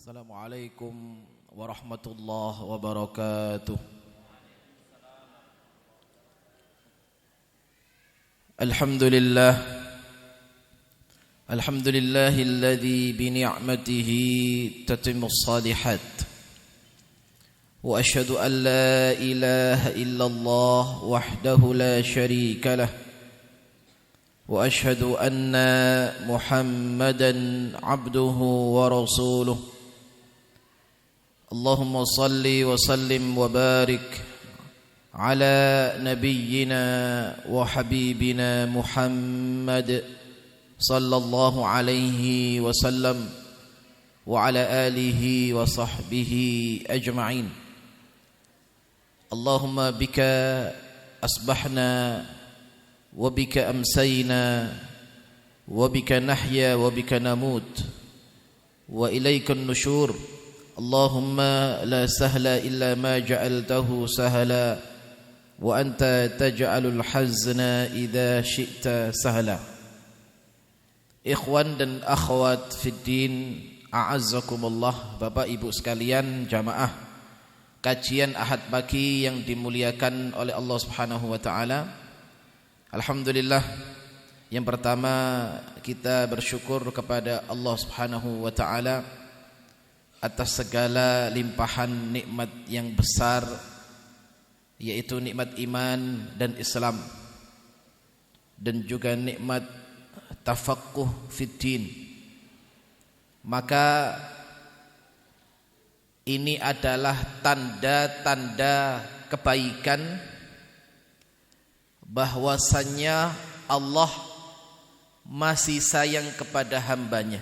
Assalamualaikum warahmatullahi wabarakatuh. Alhamdulillah alladzi bi ni'matihi tatimmus shalihat. Wa asyhadu an la ilaha illallah wahdahu la syarika lah. Wa asyhadu anna Muhammadan 'abduhu wa rasuluh. Allahumma salli wa sallim wa barik ala nabiyyina wa habibina Muhammad sallallahu alaihi wasallam wa ala alihi wa sahbihi ajma'in. Allahumma bika asbahna wa bika amsayna wa bika nahya wa bika namut wa ilaikan nusyur. Allahumma la sahla illa ma ja'altahu sahla wa anta taj'alul hazna idza syi'ta sahla. Ikhwan dan akhwat fid din, a'azzakumullah, Bapak Ibu sekalian, jamaah kajian Ahad pagi yang dimuliakan oleh Allah Subhanahu wa taala. Alhamdulillah, yang pertama kita bersyukur kepada Allah Subhanahu wa taala atas segala limpahan nikmat yang besar, yaitu nikmat iman dan Islam, dan juga nikmat tafaqquh fid din. Maka ini adalah tanda-tanda kebaikan bahwasannya Allah masih sayang kepada hambanya.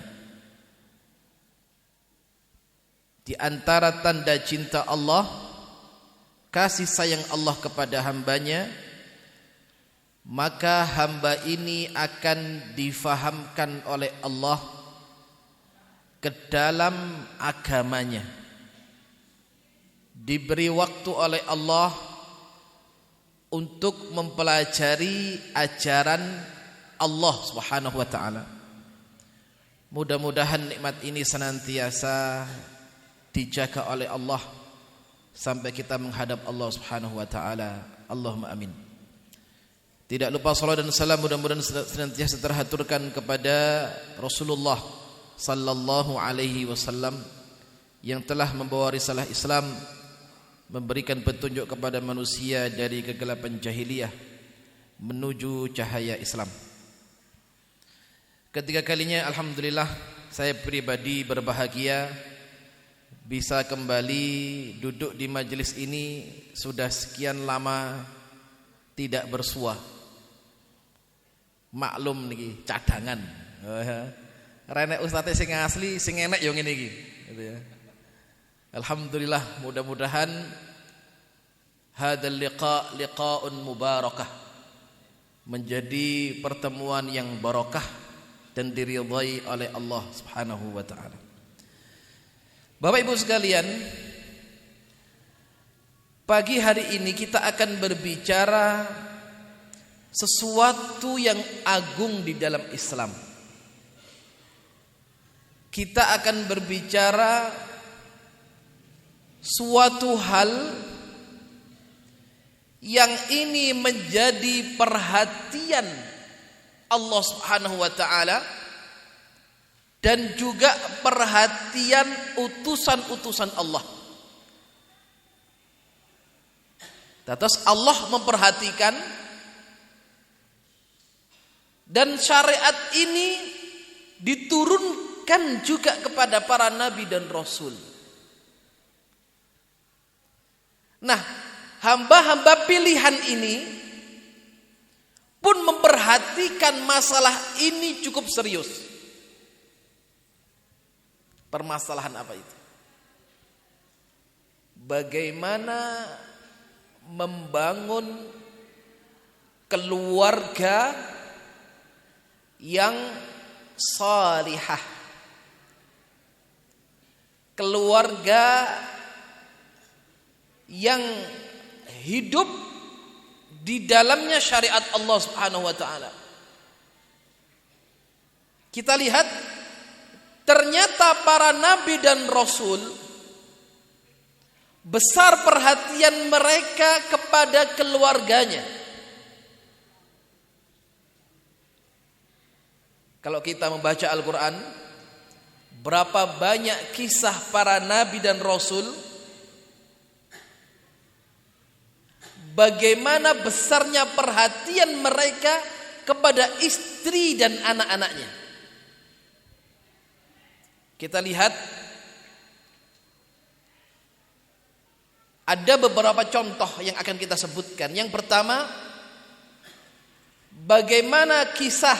Di antara tanda cinta Allah, kasih sayang Allah kepada hambanya, maka hamba ini akan difahamkan oleh Allah ke dalam agamanya. Diberi waktu oleh Allah untuk mempelajari ajaran Allah Subhanahu wa taala. Mudah-mudahan nikmat ini senantiasa dijaga oleh Allah sampai kita menghadap Allah Subhanahu wa taala. Allahumma amin. Tidak lupa salat dan salam mudah-mudahan senantiasa terhaturkan kepada Rasulullah sallallahu alaihi wasallam yang telah membawa risalah Islam, memberikan petunjuk kepada manusia dari kegelapan jahiliyah menuju cahaya Islam. Ketiga kalinya alhamdulillah saya pribadi berbahagia bisa kembali duduk di majelis ini. Sudah sekian lama tidak bersua. Maklum niki cadangan. Renek ustaz sing asli sing enek yo ngene iki gitu ya. Alhamdulillah, mudah-mudahan hadzal liqa'un mubarakah, menjadi pertemuan yang barakah dan diridhai oleh Allah Subhanahu wa taala. Bapak Ibu sekalian, pagi hari ini kita akan berbicara sesuatu yang agung di dalam Islam. Kita akan berbicara suatu hal yang ini menjadi perhatian Allah Subhanahu wa taala dan juga perhatian utusan-utusan Allah. Terus Allah memperhatikan, dan syariat ini diturunkan juga kepada para nabi dan rasul. Nah, hamba-hamba pilihan ini pun memperhatikan masalah ini cukup serius. Permasalahan apa itu? Bagaimana membangun keluarga yang salihah, keluarga yang hidup di dalamnya syariat Allah Subhanahu wa taala. Kita lihat ternyata para nabi dan rasul besar perhatian mereka kepada keluarganya. Kalau kita membaca Al-Quran, berapa banyak kisah para nabi dan rasul, bagaimana besarnya perhatian mereka kepada istri dan anak-anaknya. Kita lihat ada beberapa contoh yang akan kita sebutkan. Yang pertama, bagaimana kisah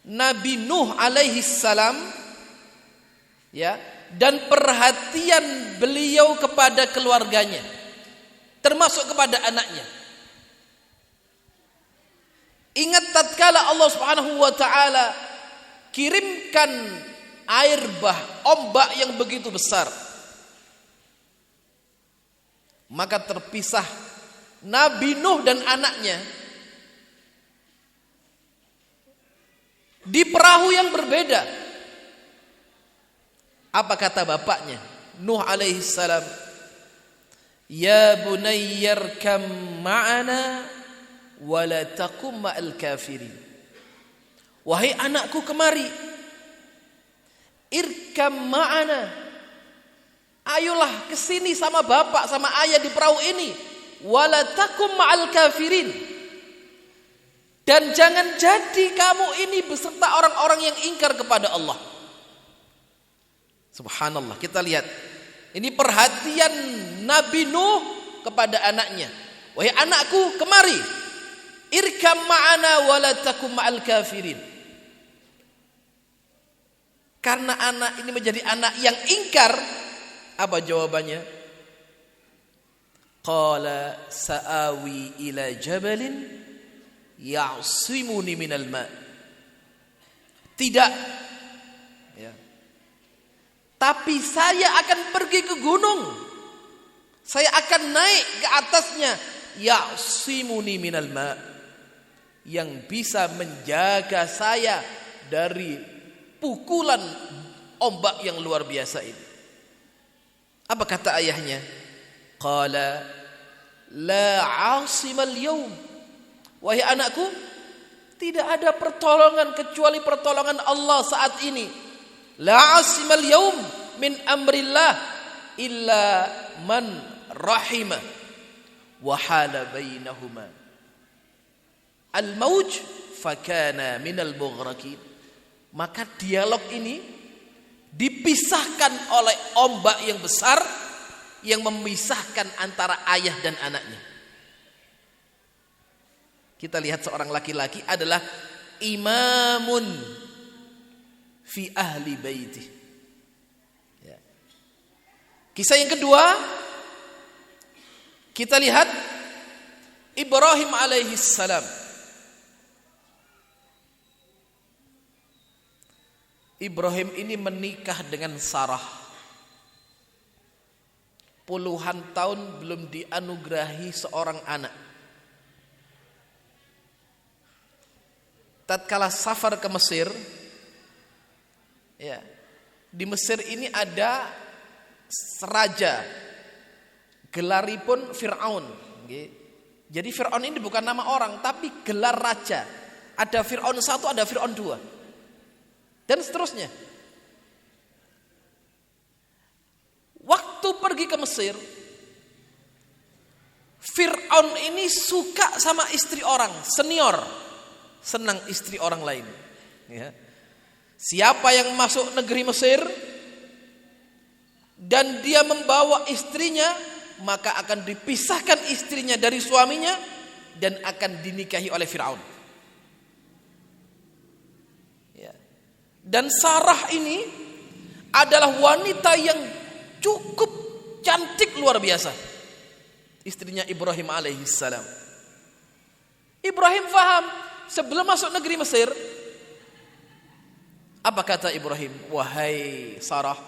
Nabi Nuh alaihi salam, ya, dan perhatian beliau kepada keluarganya, termasuk kepada anaknya. Ingat tatkala Allah Subhanahu wa taala kirimkan air bah, ombak yang begitu besar, maka terpisah Nabi Nuh dan anaknya di perahu yang berbeda. Apa kata bapaknya Nuh alaihi salam? Ya bunayyarkam ma'ana wa la takum ma'al kafirin. Wahai anakku, kemari, irkam ma'ana, ayolah kesini sama bapak sama ayah di perahu ini. Wa la takum ma'al kafirin. Dan jangan jadi kamu ini beserta orang-orang yang ingkar kepada Allah. Subhanallah, kita lihat ini perhatian Nabi Nuh kepada anaknya. Wahai anakku, kemari, irkam ma'ana wa la takum ma'al kafirin. Karena anak ini menjadi anak yang ingkar, apa jawabannya? Qala sa'awi ila jabalin ya'simuni minal ma'. Tidak, ya, tapi saya akan pergi ke gunung, saya akan naik ke atasnya. Ya'simuni minal ma', yang bisa menjaga saya dari pukulan ombak yang luar biasa ini. Apa kata ayahnya? Qala la 'asimal yawm. Wahai anakku, tidak ada pertolongan kecuali pertolongan Allah saat ini. La 'asimal yawm min amrillah illa man rahima wa hala bainahuma al-mauj fakana minal mughraqin. Maka dialog ini dipisahkan oleh ombak yang besar yang memisahkan antara ayah dan anaknya. Kita lihat seorang laki-laki adalah imamun fi ahli baiti. Ya. Kisah yang kedua, kita lihat Ibrahim alaihi salam. Ibrahim ini menikah dengan Sarah. Puluhan tahun belum dianugerahi seorang anak. Tatkala safar ke Mesir, ya, di Mesir ini ada raja, gelaripun Fir'aun. Jadi Fir'aun ini bukan nama orang, tapi gelar raja. Ada Fir'aun 1, ada Fir'aun 2, dan seterusnya. Waktu pergi ke Mesir, Fir'aun ini suka sama istri orang senior, senang istri orang lain. Ya. Siapa yang masuk negeri Mesir dan dia membawa istrinya, maka akan dipisahkan istrinya dari suaminya dan akan dinikahi oleh Fir'aun. Ya. Dan Sarah ini adalah wanita yang cukup cantik luar biasa, istrinya Ibrahim alaihissalam. Ibrahim faham. Sebelum masuk negeri Mesir, apa kata Ibrahim? Wahai Sarah,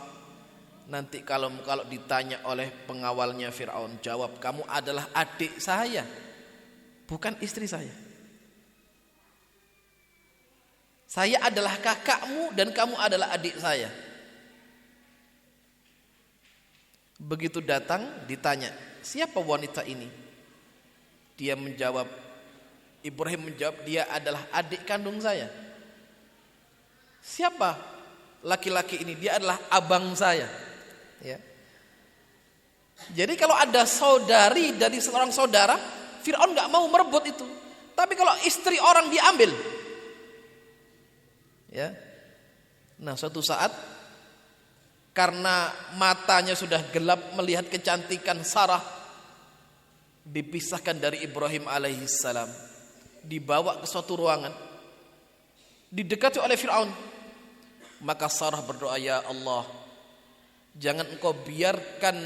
nanti kalau ditanya oleh pengawalnya Fir'aun, jawab kamu adalah adik saya, bukan istri saya. Saya adalah kakakmu dan kamu adalah adik saya. Begitu datang ditanya, siapa wanita ini? Dia menjawab, Ibrahim menjawab, dia adalah adik kandung saya. Siapa laki-laki ini? Dia adalah abang saya. Ya. Jadi kalau ada saudari dari seorang saudara, Fir'aun gak mau merebut itu. Tapi kalau istri orang diambil. Ya. Nah, suatu saat karena matanya sudah gelap melihat kecantikan Sarah, dipisahkan dari Ibrahim alaihissalam, dibawa ke suatu ruangan, didekati oleh Fir'aun. Maka Sarah berdoa, ya Allah, jangan engkau biarkan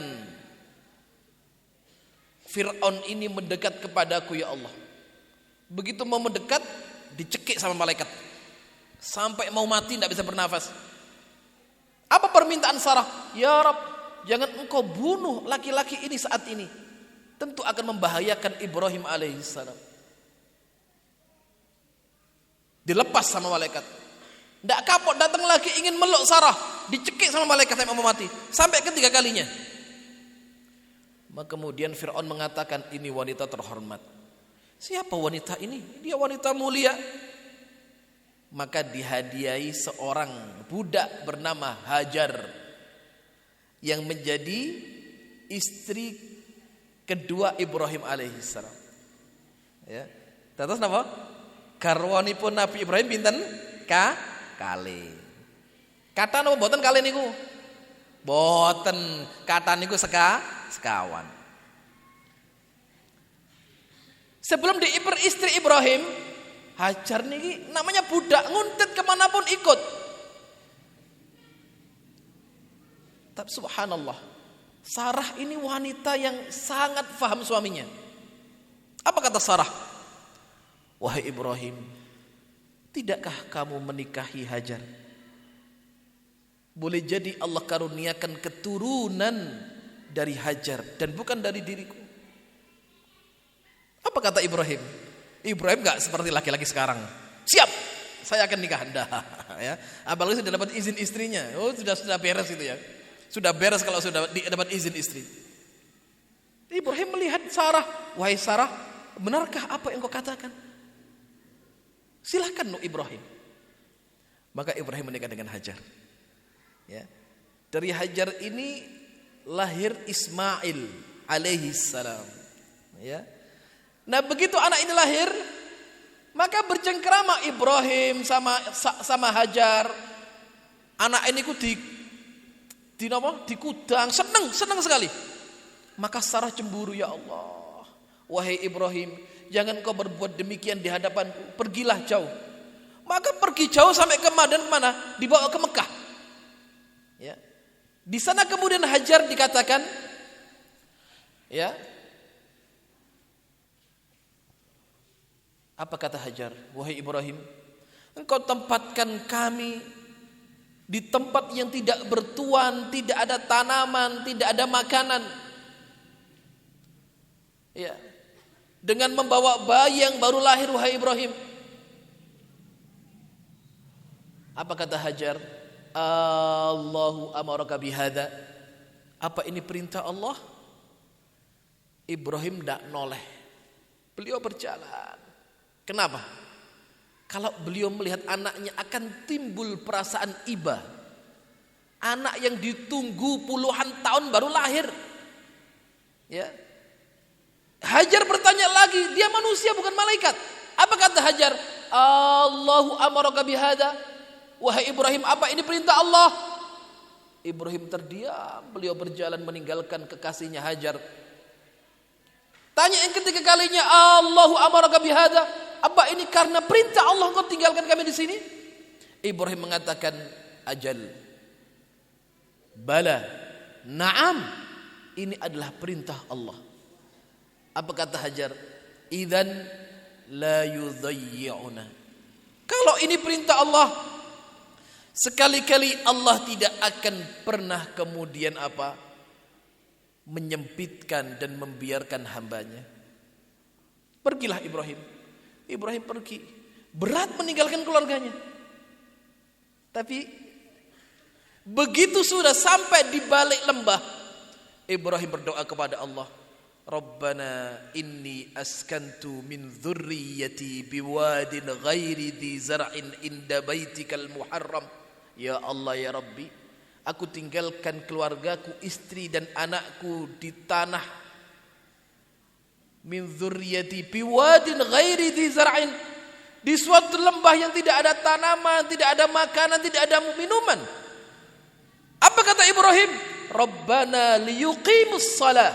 Fir'aun ini mendekat kepadaku ya Allah. Begitu mau mendekat, dicekik sama malaikat. Sampai mau mati tidak bisa bernafas. Apa permintaan Sarah? Ya Rabb, jangan engkau bunuh laki-laki ini saat ini. Tentu akan membahayakan Ibrahim alaihissalam. Dilepas sama malaikat. Tidak kapok, datang lagi ingin meluk Sarah, dicekik sama malaikat sampai mau mati. Sampai ketiga kalinya. Maka kemudian Fir'aun mengatakan, ini wanita terhormat. Siapa wanita ini? Dia wanita mulia. Maka dihadiahi seorang budak bernama Hajar, yang menjadi istri kedua Ibrahim alaihissalam. Ya. Terus napa? Garwanipun Nabi Ibrahim pinten? Kali. Kata napa mboten kali niku? Mboten, kata niku sekawan. Sebelum diiper istri Ibrahim, Hajar niki namanya budak, nguntit kemanapun ikut. Tapi subhanallah, Sarah ini wanita yang sangat faham suaminya. Apa kata Sarah? Wahai Ibrahim, tidakkah kamu menikahi Hajar? Boleh jadi Allah karuniakan keturunan dari Hajar dan bukan dari diriku. Apa kata Ibrahim? Ibrahim gak seperti laki-laki sekarang. Siap, saya akan nikah. Ya. Apalagi sudah dapat izin istrinya. Oh, sudah beres itu ya. Sudah beres kalau sudah dapat izin istri. Ibrahim melihat Sarah. Wahai Sarah, benarkah apa yang kau katakan? Silakan Ibrahim. Maka Ibrahim menikah dengan Hajar. Ya. Dari Hajar ini lahir Ismail alaihissalam. Ya. Nah, begitu anak ini lahir, maka bercengkrama Ibrahim sama Hajar. Anak ini dikudang, senang sekali. Maka Sarah cemburu, ya Allah, wahai Ibrahim, jangan kau berbuat demikian di hadapanku. Pergilah jauh. Maka pergi jauh sampai ke mana? Dibawa ke Mekah. Ya. Di sana kemudian Hajar dikatakan, ya. Apa kata Hajar? Wahai Ibrahim, engkau tempatkan kami di tempat yang tidak bertuan, tidak ada tanaman, tidak ada makanan. Ya. Dengan membawa bayi yang baru lahir, wahai Ibrahim. Apa kata Hajar? Allahu amaraka bihadza. Apa ini perintah Allah? Ibrahim tidak noleh. Beliau berjalan. Kenapa? Kalau beliau melihat anaknya akan timbul perasaan iba. Anak yang ditunggu puluhan tahun baru lahir. Ya. Hajar bertanya lagi, dia manusia bukan malaikat. Apa kata Hajar? Allahu amaraka bihadza. Wahai Ibrahim, apa ini perintah Allah? Ibrahim terdiam, beliau berjalan meninggalkan kekasihnya Hajar. Tanya yang ketiga kalinya, Allahu amaraka bihadza. Apa ini karena perintah Allah kau tinggalkan kami di sini? Ibrahim mengatakan, ajal. Bala. Naam. Ini adalah perintah Allah. Apa kata Hajar? Idzan la yudayyi'una. Kalau ini perintah Allah, sekali-kali Allah tidak akan pernah kemudian menyempitkan dan membiarkan hambanya. Pergilah Ibrahim. Ibrahim pergi. Berat meninggalkan keluarganya. Tapi begitu sudah sampai di balik lembah, Ibrahim berdoa kepada Allah, Rabbana inni askantu min dzurriyyati biwadin ghairi dzi zar'in inda baitikal muharram. Ya Allah ya Rabbi, aku tinggalkan keluargaku, istri dan anakku di tanah min dzurriyyati biwadin ghairi dzi zar'in, di suatu lembah yang tidak ada tanaman, tidak ada makanan, tidak ada minuman. Apa kata Ibrahim? Rabbana liyuqimus shalah,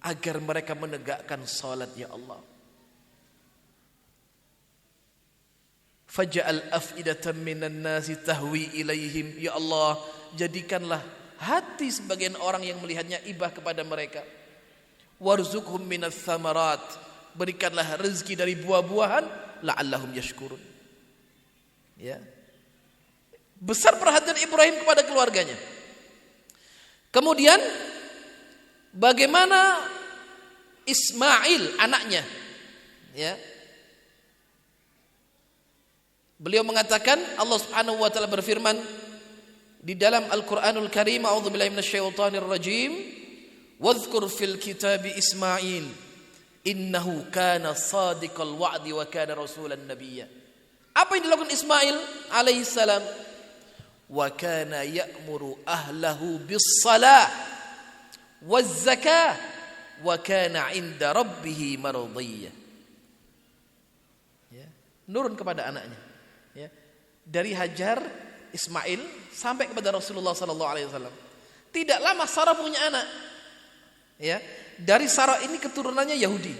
agar mereka menegakkan salat ya Allah. Faj'al af'idatan minan nasi tahwi ilaihim, ya Allah, jadikanlah hati sebagian orang yang melihatnya ibah kepada mereka. Warzuqhum minats tsamarat, berikanlah rezeki dari buah-buahan, la'allahum yashkurun. Ya. Besar perhatian Ibrahim kepada keluarganya. Kemudian bagaimana Ismail anaknya? Ya. Beliau mengatakan, Allah Subhanahu wa taala berfirman di dalam Al-Qur'anul Karim, a'udzubillahi minasyaitonir rajim, wadhkur fil kitabi Ismail innahu kana shadiqal wa'di wa kana rasulan nabiyya. Apa yang dilakukan Ismail alaihi salam? Wa kana ya'muru ahlahu bis-shalah waz-zakah wa kana 'inda rabbih mardiyya. Ya, nurun kepada anaknya. Ya. Dari Hajar Ismail sampai kepada Rasulullah sallallahu alaihi wasallam. Tidak lama Sarah punya anak. Ya. Dari Sarah ini keturunannya Yahudi.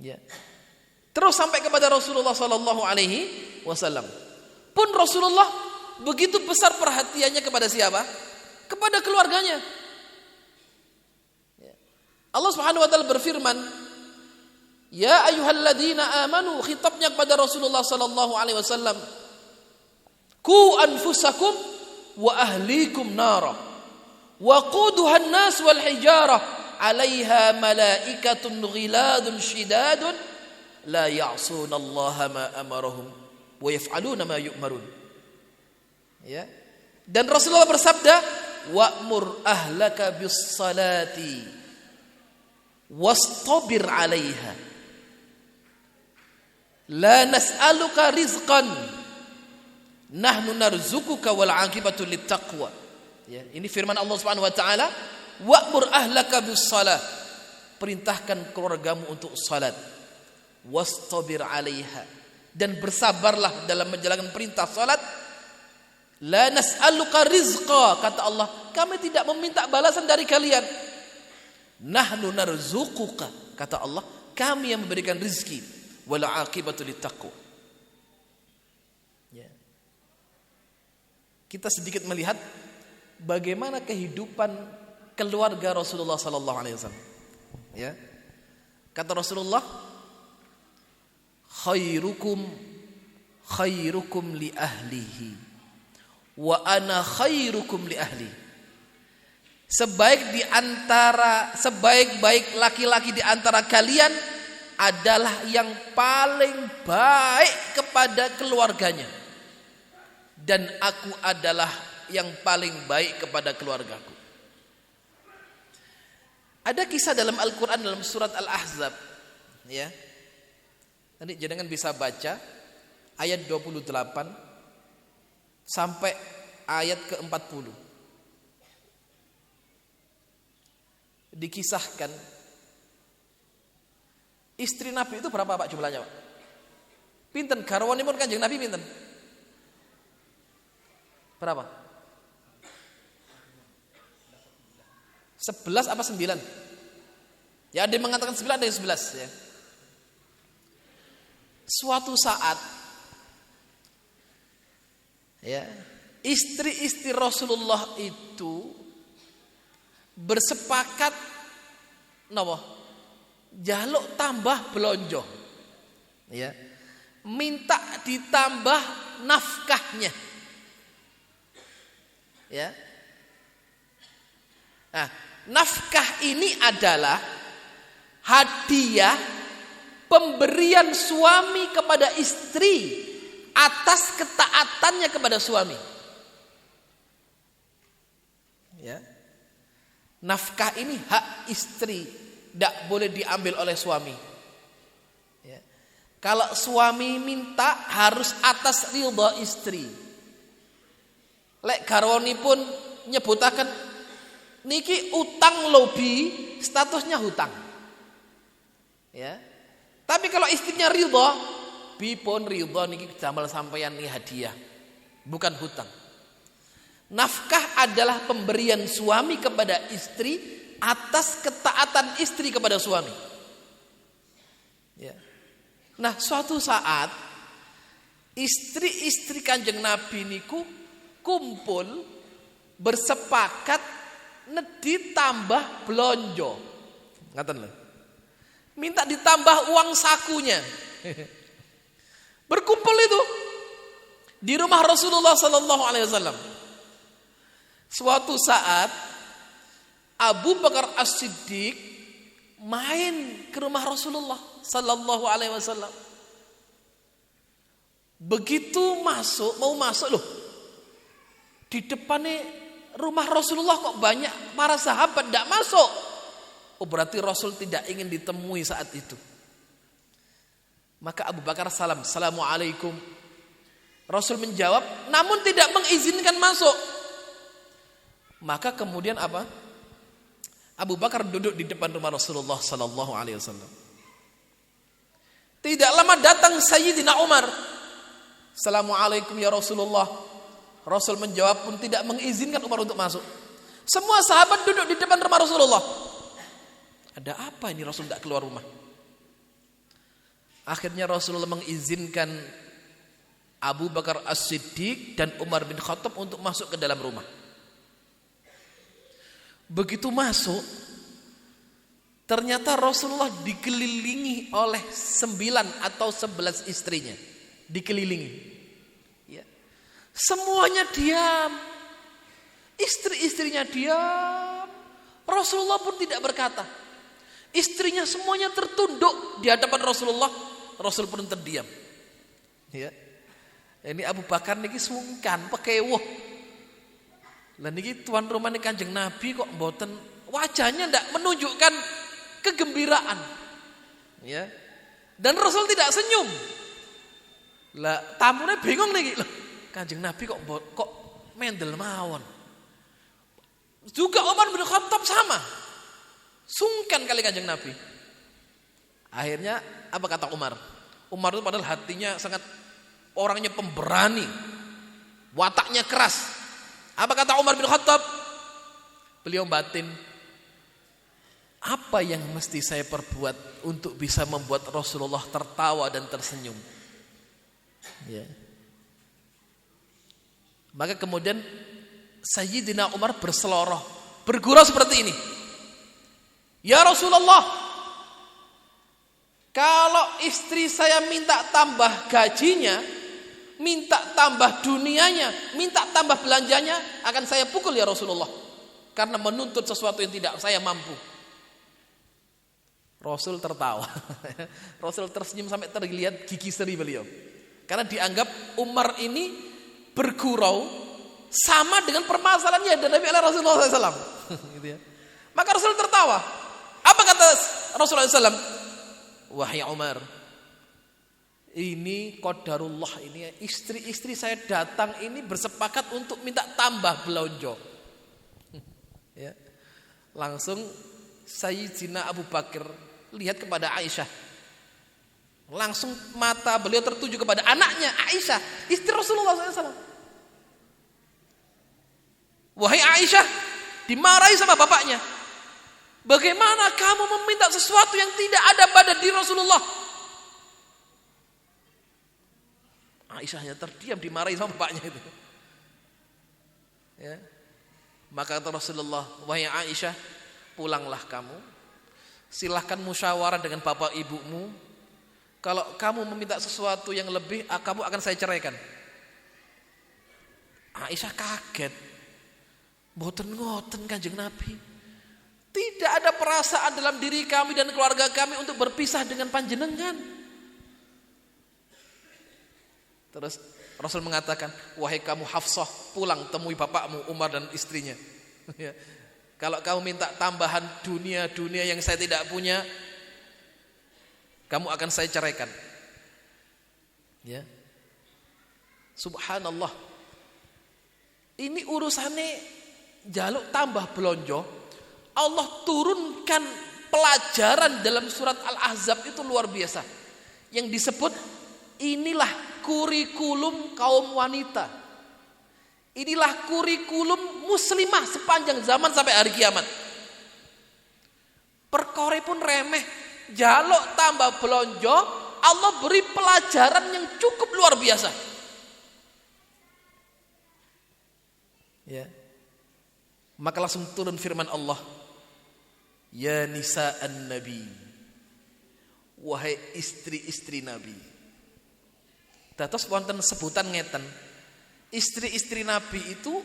Ya. Terus sampai kepada Rasulullah sallallahu alaihi wasallam. Pun Rasulullah begitu besar perhatiannya kepada siapa? Kepada keluarganya. Ya. Allah Subhanahu wa taala berfirman, ya ayyuhalladzina amanu, khitabnya kepada Rasulullah sallallahu alaihi wasallam, ku anfusakum wa ahlikum nara wa quduha an-nas wal hijarah 'alaiha malaikatun ghiladun shidadun la ya'suna Allah ma amarahum wa yaf'aluna ma yu'marun. Ya. Dan Rasulullah bersabda, wa'mur ahlaka bis salati wastabir 'alaiha la nas'aluka rizqan nahnu narzuquka wal 'aqibatu littaqwa. Ya, ini firman Allah Subhanahu wa taala, wa'mur ahlaka bis salah, perintahkan keluargamu untuk salat, wastabir 'alaiha, dan bersabarlah dalam menjalankan perintah salat. La nas'aluka rizqa, kata Allah, kami tidak meminta balasan dari kalian. Nahnu narzuquka, kata Allah, kami yang memberikan rizki. Wal 'aqibatu littaqwa. Ya. Kita sedikit melihat bagaimana kehidupan keluarga Rasulullah sallallahu alaihi wasallam. Ya. Kata Rasulullah, khairukum li ahlihi wa ana khairukum li ahli. Sebaik-baik laki-laki di antara kalian adalah yang paling baik kepada keluarganya, dan aku adalah yang paling baik kepada keluargaku. Ada kisah dalam Al-Quran dalam surat Al-Ahzab, ya. Nanti jenengan bisa baca ayat 28 sampai ayat ke-40. Dikisahkan istri Nabi itu berapa Pak jumlahnya Pak? Pinten garwanipun Kanjeng Nabi pinten? Berapa? 11 apa 9? Ya, ada yang mengatakan 9, ada yang 11 ya. Suatu saat ya, istri-istri Rasulullah itu bersepakat napa? Jaluk tambah belonjo. Ya. Minta ditambah nafkahnya. Ya. Nah, nafkah ini adalah hadiah pemberian suami kepada istri atas ketaatannya kepada suami. Ya. Nafkah ini hak istri, tidak boleh diambil oleh suami. Ya. Kalau suami minta harus atas ridha istri. Lek garwani pun nyebutaken niki utang lobi, statusnya hutang. Ya. Tapi kalau istrinya ridha, bipun ridha niki damel sampeyan ni hadiah, bukan hutang. Nafkah adalah pemberian suami kepada istri atas ketaatan istri kepada suami. Ya. Nah, suatu saat istri-istri Kanjeng Nabi niku kumpul bersepakat nedhi tambah blonjo. Ngaten lho. Minta ditambah uang sakunya. Berkumpul itu di rumah Rasulullah sallallahu alaihi wasallam. Suatu saat Abu Bakar As-Siddiq main ke rumah Rasulullah sallallahu alaihi wasallam. Begitu mau masuk loh. Di depannya rumah Rasulullah kok banyak para sahabat tidak masuk. Oh, berarti Rasul tidak ingin ditemui saat itu. Maka Abu Bakar salam, "Assalamualaikum." Rasul menjawab, namun tidak mengizinkan masuk. Maka kemudian apa? Abu Bakar duduk di depan rumah Rasulullah sallallahu alaihi wasallam. Tidak lama datang Sayyidina Umar. "Assalamualaikum ya Rasulullah." Rasul menjawab pun tidak mengizinkan Umar untuk masuk. Semua sahabat duduk di depan rumah Rasulullah. Ada apa ini Rasul tidak keluar rumah? Akhirnya Rasulullah mengizinkan Abu Bakar As-Siddiq dan Umar bin Khattab untuk masuk ke dalam rumah. Begitu masuk, ternyata Rasulullah dikelilingi oleh 9 atau 11 istrinya. Dikelilingi. Ya. Semuanya diam. Istri-istrinya diam. Rasulullah pun tidak berkata. Istrinya semuanya tertunduk di hadapan Rasulullah. Rasul pun terdiam. Ya. Ini Abu Bakar niki sungkan, pekewuh. Lah niki tuan rumah niki Kanjeng Nabi kok mboten, wajahnya ndak menunjukkan kegembiraan. Ya. Dan Rasul tidak senyum. Lah tamunya bingung niki, loh, Kanjeng Nabi kok mendel mawon. Juga Umar bin Khattab sama. Sungkan kali Kanjeng Nabi. Akhirnya apa kata Umar? Umar itu padahal hatinya sangat, orangnya pemberani, wataknya keras. Apa kata Umar bin Khattab? Beliau batin, apa yang mesti saya perbuat untuk bisa membuat Rasulullah tertawa dan tersenyum? Ya. Maka kemudian Sayyidina Umar berseloroh, bergurau seperti ini. Ya Rasulullah, kalau istri saya minta tambah gajinya, minta tambah dunianya, minta tambah belanjanya, akan saya pukul ya Rasulullah. Karena menuntut sesuatu yang tidak saya mampu. Rasul tertawa. Rasul tersenyum sampai terlihat gigi seri beliau. Karena dianggap Umar ini bergurau sama dengan permasalahan yang dihadapi oleh Rasulullah SAW. Gitu ya. Maka Rasul tertawa. Apa kata Rasulullah SAW? Wahai Umar, ini qadarullah, ini istri-istri saya datang ini bersepakat untuk minta tambah belonjo. Ya. Langsung Sayyidina Abu Bakar lihat kepada Aisyah. Langsung mata beliau tertuju kepada anaknya Aisyah, istri Rasulullah SAW. Wahai Aisyah, dimarahi sama bapaknya. Bagaimana kamu meminta sesuatu yang tidak ada pada diri Rasulullah? Aisyahnya terdiam, dimarahi sama bapaknya itu. Ya. Maka kata Rasulullah, wahai Aisyah, pulanglah kamu. Silahkan musyawarah dengan bapak ibumu. Kalau kamu meminta sesuatu yang lebih, kamu akan saya ceraikan. Aisyah kaget. Mboten ngoten Kanjeng Nabi. Tidak ada perasaan dalam diri kami dan keluarga kami untuk berpisah dengan panjenengan. Terus Rasul mengatakan, wahai kamu Hafsah, pulang temui bapakmu Umar dan istrinya. Ya. Kalau kamu minta tambahan dunia yang saya tidak punya, kamu akan saya ceraikan. Ya. Subhanallah. Ini urusannya jaluk tambah belonjo. Allah turunkan pelajaran dalam surat Al-Ahzab itu luar biasa. Yang disebut inilah kurikulum kaum wanita. Inilah kurikulum muslimah sepanjang zaman sampai hari kiamat. Perkara pun remeh, jaluk tambah belonjo, Allah beri pelajaran yang cukup luar biasa. Ya. Maka langsung turun firman Allah, ya nisa'an nabi, wahai istri-istri Nabi. Dados wonten sebutan ngeten, istri-istri Nabi itu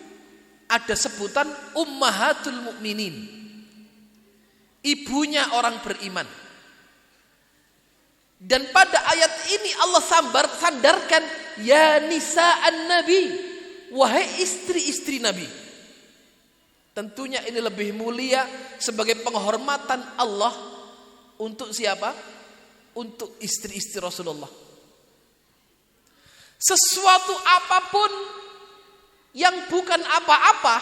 ada sebutan ummahatul mukminin, ibunya orang beriman. Dan pada ayat ini Allah sandarkan ya nisa'an nabi, wahai istri-istri Nabi. Tentunya ini lebih mulia sebagai penghormatan Allah untuk siapa? Untuk istri-istri Rasulullah. Sesuatu apapun yang bukan apa-apa,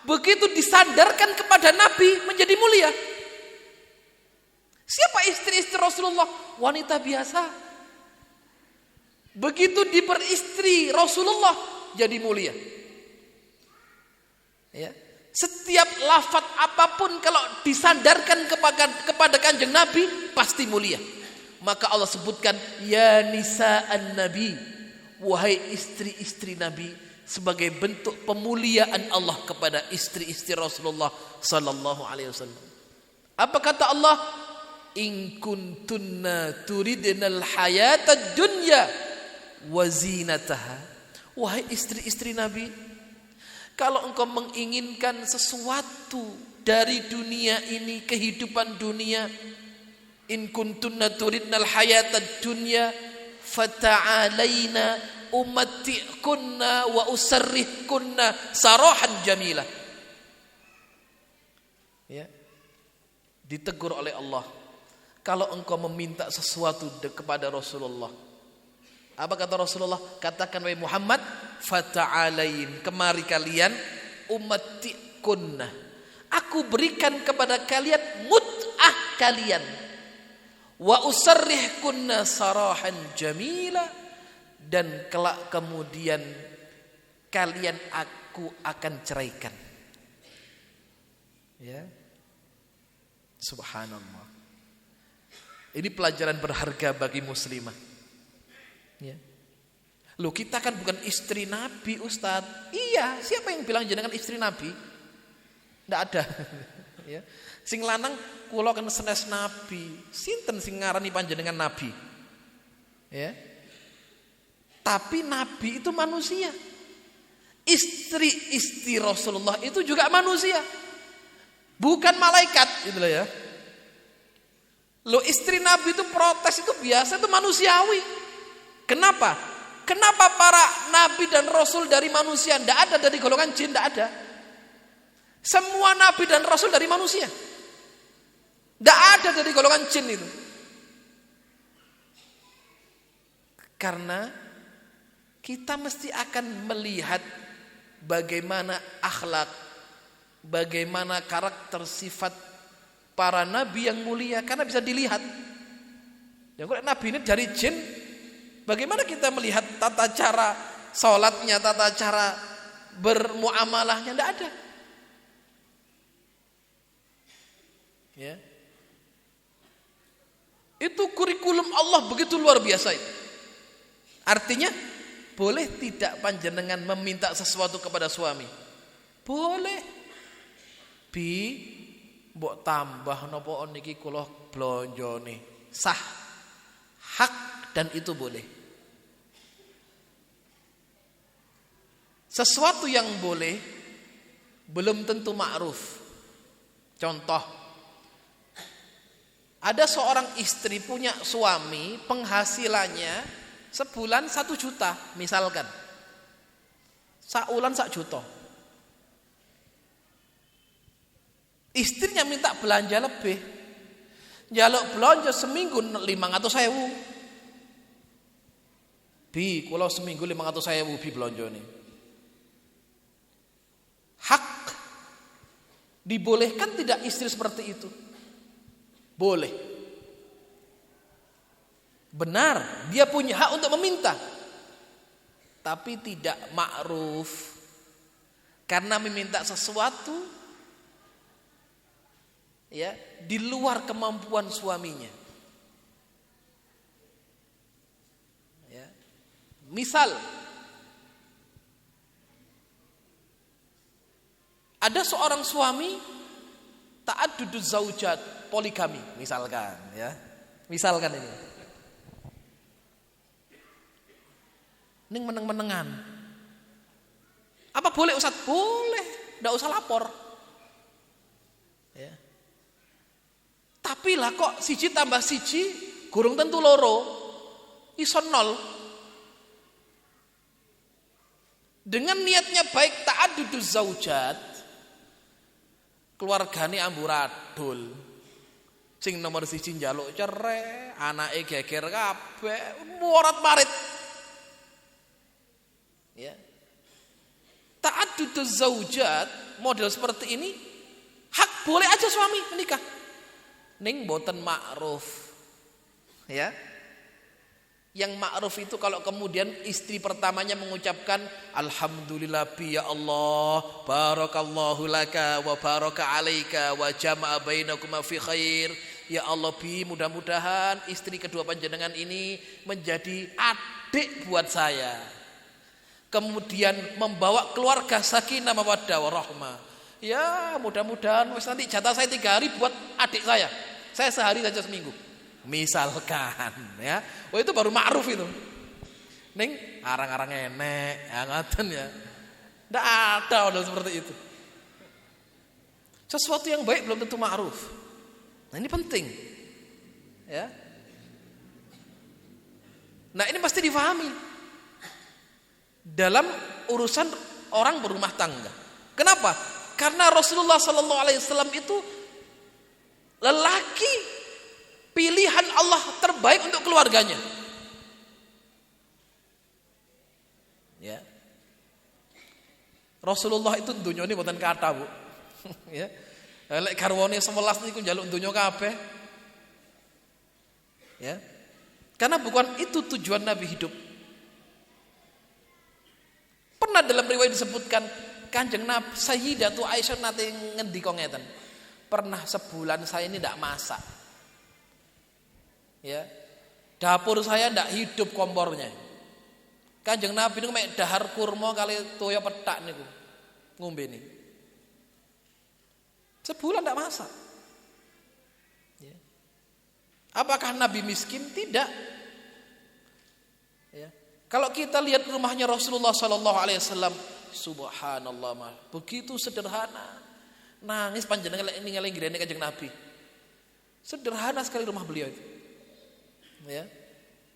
begitu disandarkan kepada Nabi menjadi mulia. Siapa istri-istri Rasulullah? Wanita biasa. Begitu diperistri Rasulullah jadi mulia. Ya. Setiap lafaz apapun kalau disandarkan kepada kanjeng Nabi pasti mulia. Maka Allah sebutkan ya nisa'an nabi, wahai istri-istri Nabi, sebagai bentuk pemuliaan Allah kepada istri-istri Rasulullah sallallahu alaihi wasallam. Apa kata Allah? In kuntunna turidnal hayatad dunya wa zinataha. Wahai istri-istri Nabi, kalau engkau menginginkan sesuatu dari dunia ini, kehidupan dunia, in kuntunna turidnal hayatad dunya fata'alaina umatti'kunna wa usarrihkunna sarahan jamila. Ya. Ditegur oleh Allah, kalau engkau meminta sesuatu kepada Rasulullah, apa kata Rasulullah? Katakan wahai Muhammad, fata'alain, kemari kalian, umatti'kunna, aku berikan kepada kalian mut'ah kalian, wa usarrihkunna sarahan jamila, dan kelak kemudian kalian aku akan ceraikan. Ya. Subhanallah. Ini pelajaran berharga bagi muslimah. Ya. Loh, kita kan bukan istri Nabi, Ustaz. Iya, siapa yang bilang jenengan istri Nabi? Tidak ada. Ya. Sing lanang kula kan senes Nabi. Sinten sing ngarani panjenengan Nabi? Ya. Tapi Nabi itu manusia. Istri-istri Rasulullah itu juga manusia. Bukan malaikat, gitu loh ya. Loh, istri Nabi itu protes itu biasa, itu manusiawi. Kenapa? Kenapa para nabi dan rasul dari manusia? Tidak ada dari golongan jin, tidak ada. Semua nabi dan rasul dari manusia. Tidak ada dari golongan jin itu. Karena kita mesti akan melihat bagaimana akhlak, bagaimana karakter sifat para nabi yang mulia, karena bisa dilihat. Ya, kalau nabi ini dari jin, bagaimana kita melihat tata cara sholatnya, tata cara bermuamalahnya? Tidak ada. Ya. Itu kurikulum Allah begitu luar biasa itu. Artinya boleh tidak panjenengan meminta sesuatu kepada suami? Boleh. Mbok tambah napa niki kula blonjone. Sah. Hak, dan itu boleh. Sesuatu yang boleh belum tentu ma'ruf. Contoh, ada seorang istri punya suami penghasilannya sebulan 1 juta misalkan. Saulan 1 juta. Istrinya minta belanja lebih. Njaluk belanja seminggu 500.000. Bi, kula seminggu 500.000 bi belanja nih. Hak dibolehkan tidak istri seperti itu? Boleh. Benar, dia punya hak untuk meminta. Tapi tidak ma'ruf. Karena meminta sesuatu ya, di luar kemampuan suaminya. Ya. Misal ada seorang suami ta'adduduz zaujat, poligami misalkan ya. Misalkan ini. Ning meneng-menengan. Apa boleh Ustaz? Boleh, enggak usah lapor. Ya. Tapi lah kok siji tambah siji gurung tentu loro. Iso 0. Dengan niatnya baik ta'adduduz zaujat, keluargane amburadul. Sing nomor 1 njaluk cerai, anake geger kabeh, morat-marit. Ya. Ta'adduduz zaujat model seperti ini hak boleh aja suami menikah. Ning boten ma'ruf. Ya. Yang ma'ruf itu kalau kemudian istri pertamanya mengucapkan alhamdulillah bi ya Allah, barakallahu laka wa baraka alaika wa jama'a bainakuma fi khair. Ya Allah bi, mudah-mudahan istri kedua panjenengan ini menjadi adik buat saya. Kemudian membawa keluarga sakinah mawaddah warahmah. Ya, mudah-mudahan nanti jatah saya 3 hari buat adik saya. Saya sehari saja seminggu. Misalkan ya. Oh itu baru ma'ruf itu. Ning arang-arang enek, ya ngaten ya. Enggak ada model seperti itu. Sesuatu yang baik belum tentu ma'ruf. Nah, ini penting. Ya. Nah, ini pasti difahami dalam urusan orang berumah tangga. Kenapa? Karena Rasulullah sallallahu alaihi wasallam itu lelaki pilihan Allah terbaik untuk keluarganya. Ya. Rasulullah itu dunyane mboten kathah, Bu. Ya. Lek garwane 11 niku njaluk donya kabeh. Ya. Karena bukan itu tujuan Nabi hidup. Pernah dalam riwayat disebutkan Kanjeng Nabi Sayyidatu Aisyah nate ngendika ngeten. Pernah sebulan saya ini tidak masak. Ya. Dapur saya tidak hidup kompornya. Kanjeng Nabi niku mek dahar kurma kali toya petak niku. Ngombe nih. Sebulan tidak masak. Ya. Apakah Nabi miskin? Tidak. Ya. Kalau kita lihat rumahnya Rasulullah sallallahu alaihi wasallam, subhanallah, begitu sederhana. Nangis panjenengan ningali ngrene Kanjeng Nabi. Sederhana sekali rumah beliau itu. Ya.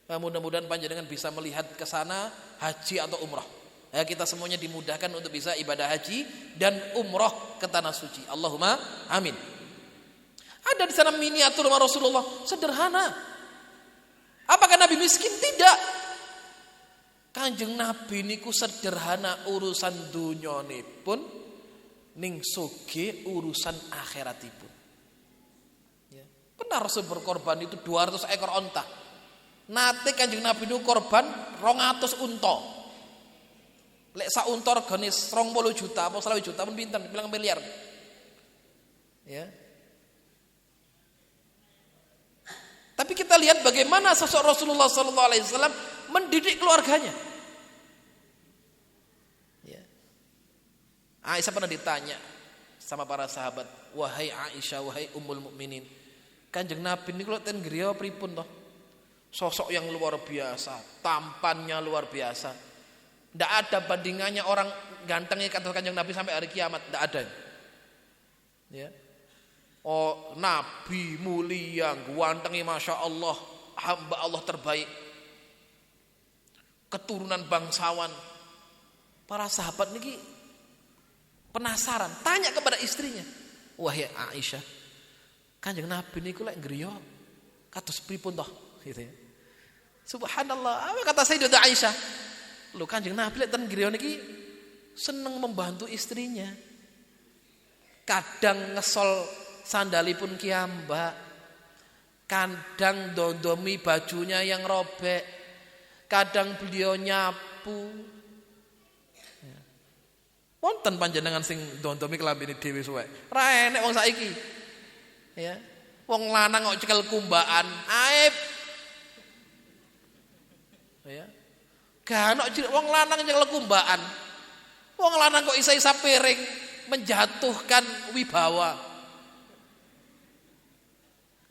Nah, mudah-mudahan panjenengan bisa melihat ke sana haji atau umrah. Ya, kita semuanya dimudahkan untuk bisa ibadah haji dan umrah ke tanah suci. Allahumma amin. Ada di sana miniatur rumah Rasulullah, sederhana. Apakah Nabi miskin? Tidak. Kanjeng Nabi niku sederhana urusan dunyonipun, ning sugih urusan akhiratipun. Ya. Benar Rasul berkorban itu 200 ekor onta. Nate Kanjeng Nabi niku korban 200 unta. Lek sak unta regane 20 juta apa 20 juta pun pinten, bilang miliar. Ya. Tapi kita lihat bagaimana sosok Rasulullah sallallahu alaihi wasallam mendidik keluarganya. Ya. Aisyah pernah ditanya sama para sahabat, "Wahai Aisyah, wahai Ummul Mukminin, Kanjeng Nabi niku ten griya pripun toh? Sosok yang luar biasa, tampannya luar biasa. Tidak ada bandingannya orang gantengnya kata Kanjeng Nabi sampai hari kiamat, tidak ada." Ya. Oh, Nabi mulia, gantengnya masya Allah, hamba Allah terbaik. keturunan bangsawan. Para sahabat niki penasaran, tanya kepada istrinya, "Wahai Aisyah, Kanjeng Nabi niku lek ngriya kados pripun toh?" gitu ya. Subhanallah, apa kata Sayyidah Aisyah? Lho Kanjeng Nabi lek ten ngriya niki seneng membantu istrinya. Kadang ngesol sandalipun kiambak, kadang dondomi bajunya yang robek, kadang beliau nyapu. Wonten panjenengan sing dondomi kelambine dhewe suwek. Ra enek wong saiki. Ya. Wong lanang kok cekel kumbaan, aib. Ya. Gak ono wong lanang cekel kumbaan. Wong lanang kok isa-isa piring menjatuhkan wibawa.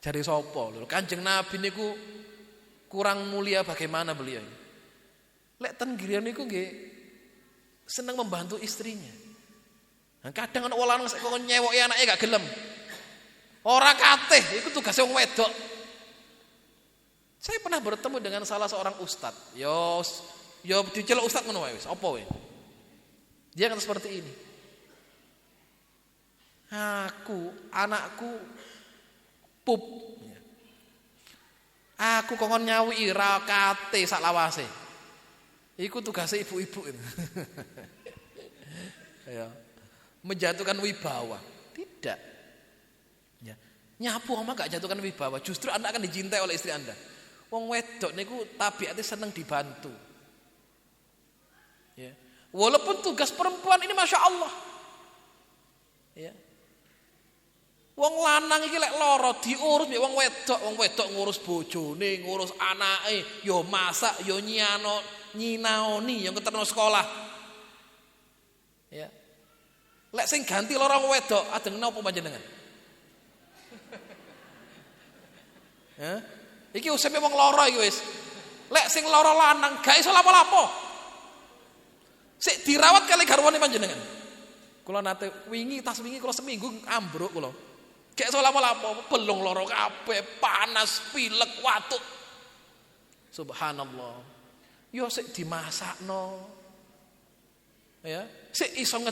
Jari sapa lho? Kanjeng Nabi niku kurang mulia bagaimana beliau ini? Lek ten griya niku nggih seneng membantu istrinya. Nah, kadang ana wong lanang sik kok nyewoki anake gak gelem. Ora kateh, iku tugas wong wedok. Saya pernah bertemu dengan salah seorang ustadz. Yo diceluk ustadz ngono wae wis, apa wae. Dia kata seperti ini. Anakku pup. Aku kongkon nyawi ra kate sak lawase. Iku tugasnya ibu-ibu itu. Ya. Menjatuhkan wibawa. Tidak. Ya. Nyapu oma gak jatuhkan wibawa. Justru Anda akan dicintai oleh istri Anda. Wong wedok niku tabiatnya seneng dibantu. Ya. Walaupun tugas perempuan ini Masya Allah. Ya. Wong lanang iki lek lara diurus ya wong wedok ngurus bojone, ngurus anake, yo masak, yo nyinaoni yang keterno sekolah. Ya. Lek sing ganti lara wong wedok, ajeng napa panjenengan? Ya. Iki useme wong lara iki wis. Lek sing lara lanang gak iso lapo-lapo. Sik dirawat kali garwane panjenengan. Kula nate tas wingi kula seminggu ambruk kula. Gak iso lapo-lapo, belung lara kabeh, panas, pilek, watuk. Subhanallah. Yo sik dimasakno. Ya, sik iso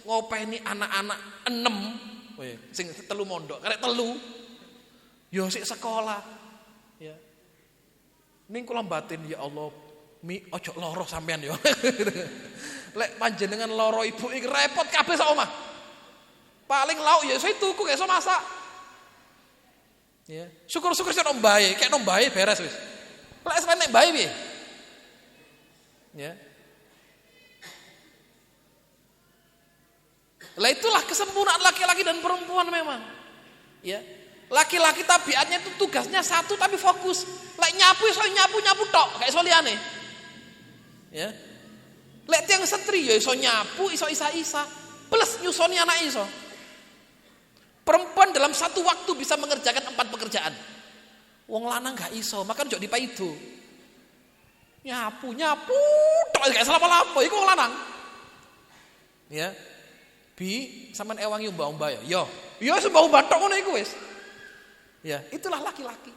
ngopeni anak-anak 6. Sing 3 mondok, karek 3. Yo sik sekolah. Ya. Ning kula batin ya Allah, ojo lara sampean yo. Lek panjenengan lara ibu iki repot kabeh sak omah. Paling lauk ya iso tuku gak iso masak. Ya, syukur-syukur sik nombahe, kek nombahe beres wis. Lek sampean nek mbahe piye? Ya. Lah itulah kesempurnaan laki-laki dan perempuan memang. Ya. Laki-laki tabiatnya itu tugasnya satu tapi fokus. Lek nyapu iso nyapu tok, gak iso liyane. Ya. Lek tiyang setri ya iso nyapu, iso isa-isa, plus nyusoni anak iso. Perempuan dalam satu waktu bisa mengerjakan 4 pekerjaan. Wong lanang gak iso, makan jok dipaido. Nyapu tok gak salah apa-apa, iku wong lanang. Ya. Bi, sampean ewangi umbah-umbah ya. Yo sembah tok ngono iku wis. Ya, itulah laki-laki.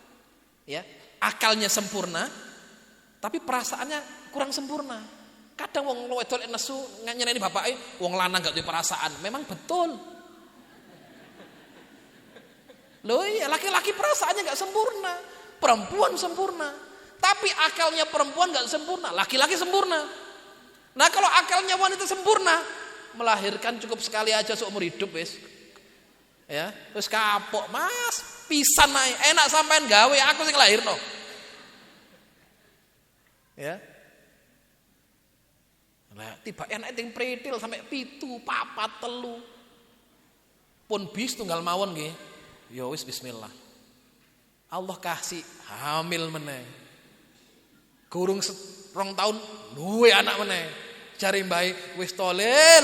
Ya, akalnya sempurna, tapi perasaannya kurang sempurna. Kadang wong wedok nesu nyeneni bapake, wong lanang gak duwe perasaan. Memang betul. Loh iya, laki-laki perasaannya gak sempurna, perempuan sempurna. Tapi akalnya perempuan gak sempurna, laki-laki sempurna. Nah kalau akalnya wanita sempurna, melahirkan cukup sekali aja seumur hidup wis. Ya, terus kapok, Mas, pisan naik, enak sampean gawe, aku sing lahirno. Ya. Nah, tiba enak ting pretil sampai 7, 4, 3. Pun bis tunggal mawon nggih. Ya wis bismillah. Allah kasih hamil meneh. Gurung 2 tahun duwe anak meneh. Jari mbae wis tolel.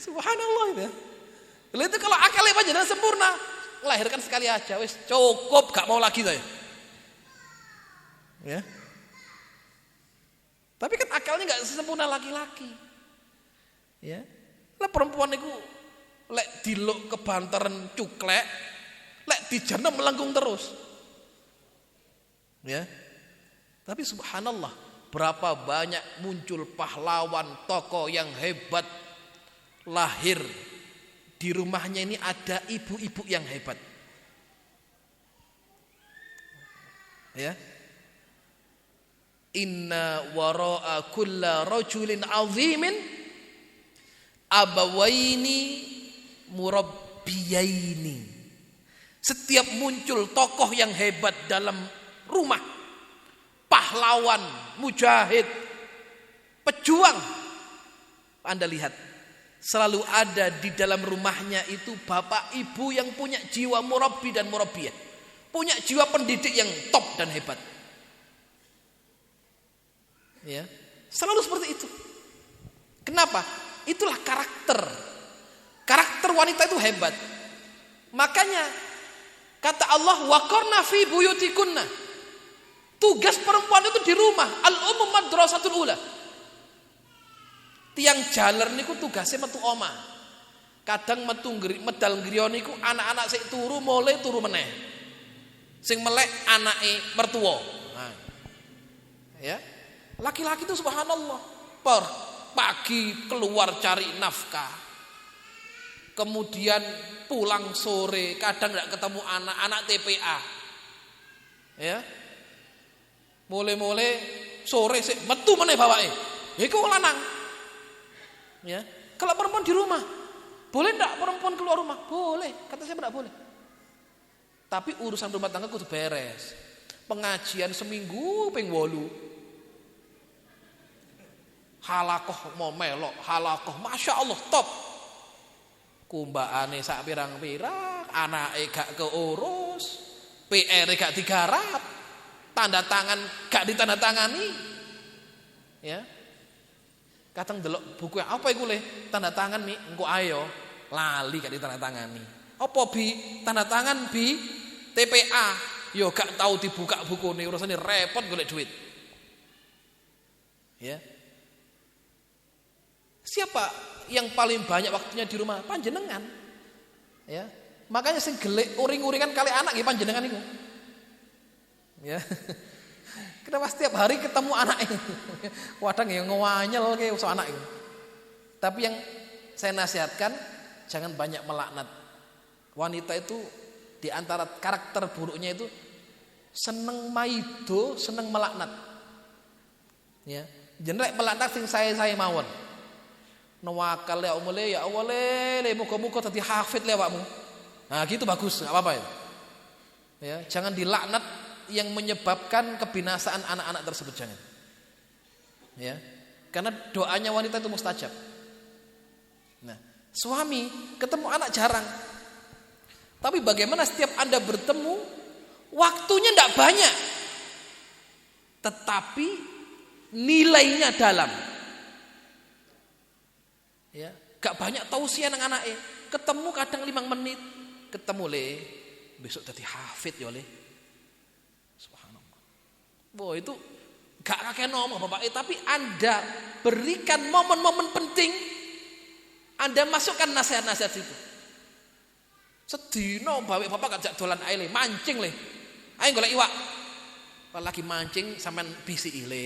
Subhanallah itu. Lha itu kalau akalnya panjenengan sempurna, melahirkan sekali aja wis cukup, gak mau lagi saya. Ya. Tapi kan akalnya gak sesempurna laki-laki. Ya. Lah perempuan itu lek diluk kebantaran cuklek, lek dijanem melengkung terus. Ya. Tapi subhanallah, berapa banyak muncul pahlawan, tokoh yang hebat lahir di rumahnya ini ada ibu-ibu yang hebat. Ya. Inna wara'a kulla rajulin 'azimin abawaini murabbiyaini. Setiap muncul tokoh yang hebat dalam rumah, pahlawan, mujahid, pejuang, Anda lihat selalu ada di dalam rumahnya itu bapak ibu yang punya jiwa murabbi dan murabbiyah, punya jiwa pendidik yang top dan hebat. Ya, selalu seperti itu. Kenapa? Itulah karakter wanita itu hebat. Makanya kata Allah, waqarna fi buyutikunna. Tugas perempuan itu di rumah. Al-ummu madrasatul ula. Tiang jaler niku tugasnya metu omah. Kadang metu medal griya niku anak-anak sik turu mulai turu meneh. Sing melek anake mertua. Nah. Ya. Laki-laki itu subhanallah, pagi keluar cari nafkah, kemudian pulang sore, kadang tidak ketemu anak TPA, ya, mulai sore sih metu meneh bawake, iku lanang, ya. Kalau perempuan di rumah, boleh tidak perempuan keluar rumah? Boleh, kata saya tidak boleh. Tapi urusan rumah tangga kudu beres. Pengajian seminggu ping 8. Halakoh mau melok, halakoh Masya Allah top. Kumbaane sak pirang-pirang, anake gak keurus, PR gak digarap, tanda tangan gak ditandatangani. Ya. Kadang delok buku apa iku le? Tanda tangan mi, engko ayo lali gak ditandatangani. Apa bi? Tanda tangan bi TPA. Yo gak tahu dibuka bukune, urusane repot golek duit. Ya. Siapa yang paling banyak waktunya di rumah? Panjenengan. Ya. Makanya sing gelek uring-uringan kali anak nggih panjenengan niku. Ya. Kenapa setiap hari ketemu anak ini? Kadang ya ngewanyel ke usaha anak itu. Tapi yang saya nasihatkan jangan banyak melaknat. Wanita itu di antara karakter buruknya itu seneng maido, seneng melaknat. Ya. Jenrek melaknat sing saya mawon. Nawakal ya umule ya awale le muga-muga dadi hafid le awakmu. Nah, gitu bagus, enggak apa-apa ya. Ya, jangan dilaknat yang menyebabkan kebinasaan anak-anak tersebut jangan. Ya. Karena doanya wanita itu mustajab. Nah, suami ketemu anak jarang. Tapi bagaimana setiap Anda bertemu waktunya enggak banyak. Tetapi nilainya dalam. Ya, gak banyak tausiah nang anake. Ketemu kadang 5 menit, ketemu le, besok dadi hafid ya le. Subhanallah. Wah, itu gak kakek ngomong Bapak, tapi Anda berikan momen-momen penting. Anda masukkan nasihat-nasihat itu. Sedina Bapak gak dolan ae le, mancing le. Ayo golek iwak. Kalau lagi mancing sampean bisiki le,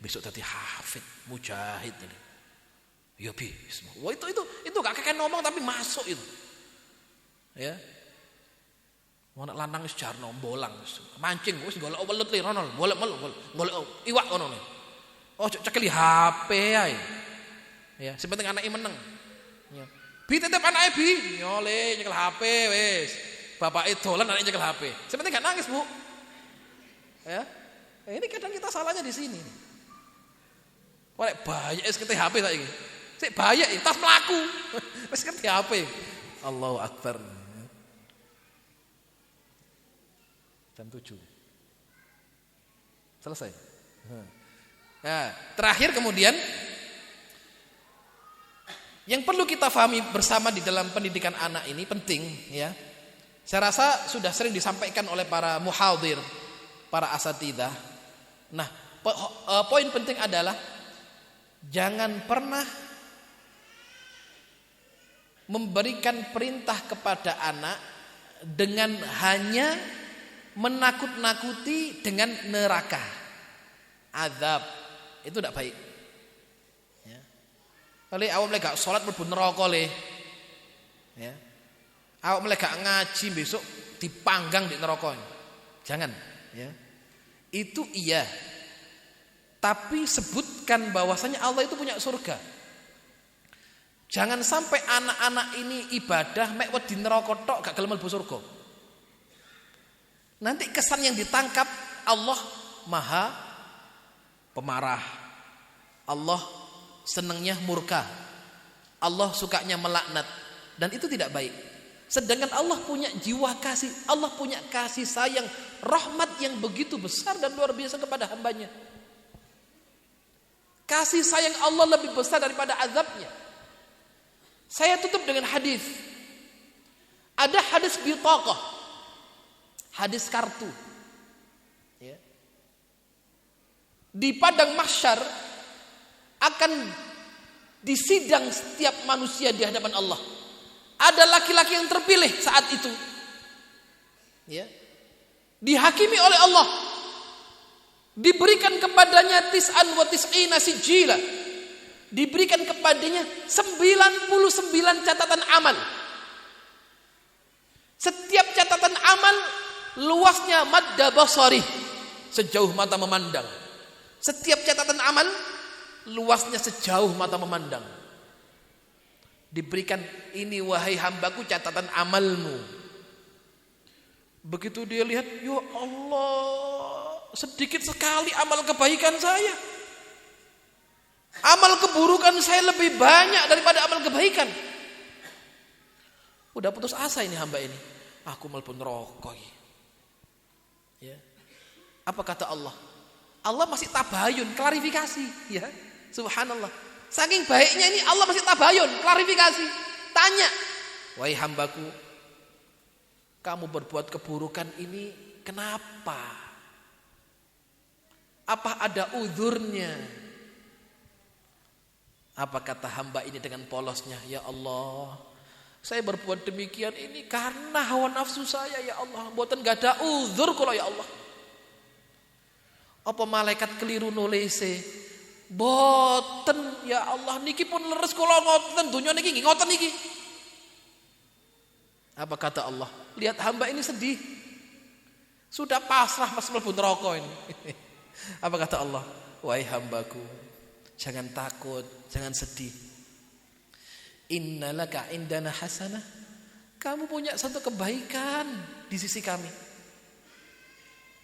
besok dadi hafid, mujahid le. Ya bis. Wah itu gak kakek ngomong tapi masuk itu. Ya. Wong lanang wis jarno bolang wis. Mancing wis golek welut le rono, golek iwak ngono le. Oh cekeli HP ae. Ya, sing penting anake meneng. Ya. Bi tetep anake bi, nyole nyekel HP wis. Bapake dolan anake nyekel HP. Sing penting gak nangis, Bu. Ya. Ini kadang kita salahnya di sini. Oleh banyak es kete HP saiki. Sik bahaya tas mlaku. Wis kete HP. Allahu Akbar. Jam 7. Selesai. Nah, terakhir kemudian yang perlu kita pahami bersama di dalam pendidikan anak ini penting ya. Saya rasa sudah sering disampaikan oleh para muhadhir, para asatidzah. Nah, poin penting adalah jangan pernah memberikan perintah kepada anak dengan hanya menakut-nakuti dengan neraka, azab, Itu tidak baik. Ya. Kali awak mulai gak sholat mlebu neraka le. Ya. Awak mulai gak ngaji besok dipanggang di neraka. Jangan, ya. Itu iya. Tapi sebutkan bahwasanya Allah itu punya surga. Jangan sampai anak-anak ini ibadah mek wedi neraka tok gak gelem mlebu surga. Nanti kesan yang ditangkap Allah Maha pemarah. Allah senangnya murka. Allah sukanya melaknat dan itu tidak baik. Sedangkan Allah punya jiwa kasih, Allah punya kasih sayang, rahmat yang begitu besar dan luar biasa kepada hambanya. Kasih sayang Allah lebih besar daripada azabnya. Saya tutup dengan hadis. Ada hadis bitaqah, hadis kartu. Ya. Di padang mahsyar akan disidang setiap manusia di hadapan Allah. Ada laki-laki yang terpilih saat itu. Ya. Dihakimi oleh Allah. Diberikan kepadanya tis'an wa tis'ina sijila. Diberikan kepadanya 99 catatan amal. Setiap catatan amal luasnya madda basari, sejauh mata memandang. Setiap catatan amal luasnya sejauh mata memandang. Diberikan ini wahai hambaku catatan amalmu. Begitu dia lihat, ya Allah, sedikit sekali amal kebaikan saya. Amal keburukan saya lebih banyak daripada amal kebaikan. Udah putus asa ini hamba ini. Aku mlebu neraka. Ya. Apa kata Allah? Allah masih tabayun, klarifikasi, ya. Subhanallah. Saking baiknya ini Allah masih tabayun, klarifikasi. Tanya, wahai hambaku, kamu berbuat keburukan ini kenapa? Apa ada uzurnya? Apa kata hamba ini dengan polosnya? Ya Allah, saya berbuat demikian ini karena hawa nafsu saya, ya Allah. Mboten gak ada uzur kula, ya Allah. Apa malaikat keliru nulise? Boten, ya Allah, niki pun leres kula ngoten dunya niki nggih ngoten niki. Apa kata Allah? Lihat hamba ini sedih. Sudah pasrah pas mlebu neraka ini. Apa kata Allah? Wahai hambaku, jangan takut, jangan sedih. Innalaka indana hasanah. Kamu punya satu kebaikan di sisi kami.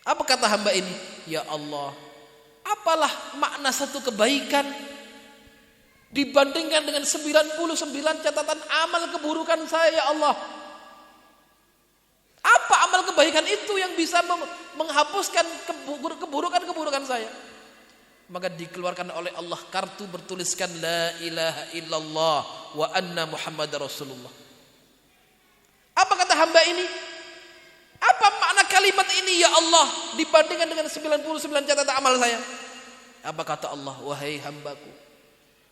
Apa kata hamba ini? Ya Allah, apalah makna satu kebaikan dibandingkan dengan 99 catatan amal keburukan saya, ya Allah? Apa amal kebaikan itu yang bisa menghapuskan keburukan-keburukan saya? Maka dikeluarkan oleh Allah kartu bertuliskan la ilaha illallah wa anna Muhammadar Rasulullah. Apa kata hamba ini? Apa makna kalimat ini, ya Allah, dibandingkan dengan 99 catatan amal saya? Apa kata Allah? Wahai hambaku,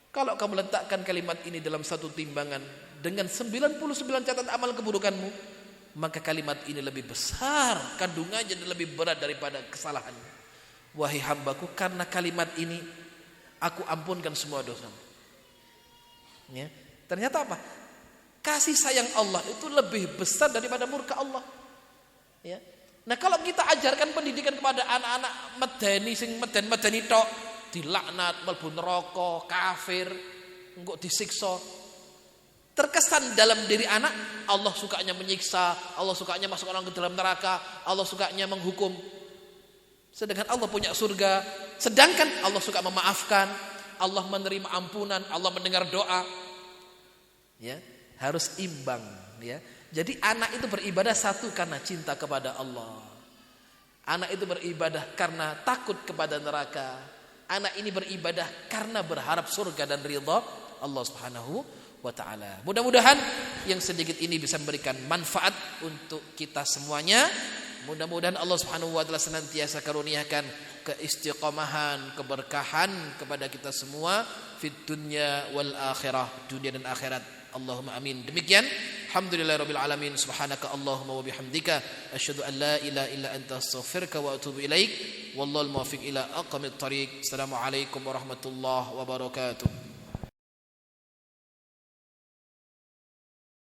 kalau kamu letakkan kalimat ini dalam satu timbangan dengan 99 catatan amal keburukanmu, maka kalimat ini lebih besar kandungannya dan lebih berat daripada kesalahanmu. Wahai hambaku, karena kalimat ini aku ampunkan semua dosamu. Ya. Ternyata apa? Kasih sayang Allah itu lebih besar daripada murka Allah. Ya. Nah, kalau kita ajarkan pendidikan kepada anak-anak medeni sing meden-medeni tok, dilaknat, mlebu neraka, kafir, engko disiksa. Terkesan dalam diri anak, Allah sukanya menyiksa, Allah sukanya masuk orang ke dalam neraka, Allah sukanya menghukum. Sedangkan Allah punya surga, sedangkan Allah suka memaafkan, Allah menerima ampunan, Allah mendengar doa. Ya, harus imbang, ya. Jadi anak itu beribadah satu karena cinta kepada Allah. Anak itu beribadah karena takut kepada neraka. Anak ini beribadah karena berharap surga dan ridha Allah Subhanahu wa ta'ala. Mudah-mudahan yang sedikit ini bisa memberikan manfaat untuk kita semuanya. Mudah-mudahan Allah Subhanahu wa ta'ala senantiasa karuniakan keistiqomahan, keberkahan kepada kita semua fid dunya wal akhirah, dunia dan akhirat. Allahumma amin. Demikian Alhamdulillahirabbil alamin. Subhanaka Allahumma wa bihamdika asyhadu an la ilaha illa anta astaghfiruka wa atubu ilaik. Wallahul muwaffiq ila aqwamit thariq. Assalamualaikum warahmatullahi wabarakatuh.